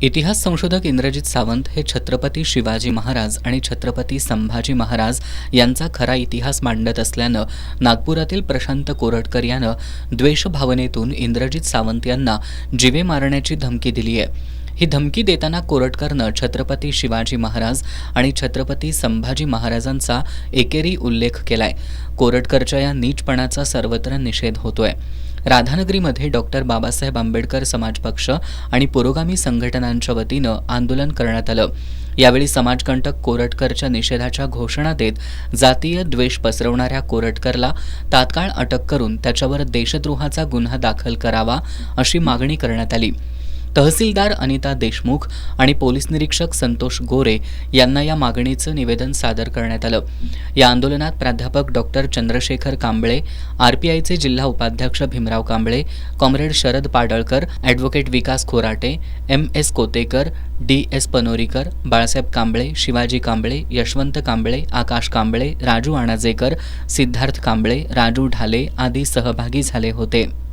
इतिहास संशोधक इंद्रजित सावंत हे छत्रपती शिवाजी महाराज आणि छत्रपती संभाजी महाराज यांचा खरा इतिहास मांडत असल्यानं नागपुरातील प्रशांत कोरटकर यानं द्वेषभावनेतून इंद्रजित सावंत यांना जीवे मारण्याची धमकी दिली आहे। ही धमकी देताना कोरटकरनं छत्रपती शिवाजी महाराज आणि छत्रपती संभाजी महाराजांचा एकेरी उल्लेख केलाय। कोरटकरच्या या नीचपणाचा सर्वत्र निषेध होतोय। राधानगरीमध्ये डॉक्टर बाबासाहेब आंबेडकर समाज पक्ष आणि पुरोगामी संघटनांच्या वतीनं आंदोलन करण्यात आलं। यावेळी समाजकंटक कोरटकरच्या निषेधाच्या घोषणा देत जातीय द्वेष पसरवणाऱ्या कोरटकरला तात्काळ अटक करून त्याच्यावर देशद्रोहाचा गुन्हा दाखल करावा अशी मागणी करण्यात आली। तहसीलदार अनिता देशमुख आणि पोलीस निरीक्षक संतोष गोरे यांना या मागणीचं निवेदन सादर करण्यात आलं। या आंदोलनात प्राध्यापक डॉक्टर चंद्रशेखर कांबळे, आरपीआयचे जिल्हा उपाध्यक्ष भीमराव कांबळे, कॉम्रेड शरद पाडळकर, ॲडव्होकेट विकास खोराटे, एम.एस. कोतेकर, डी.एस. पनोरीकर, बाळासाहेब कांबळे, शिवाजी कांबळे, यशवंत कांबळे, आकाश कांबळे, राजू आणाजेकर, सिद्धार्थ कांबळे, राजू ढाले आदी सहभागी झाले होते।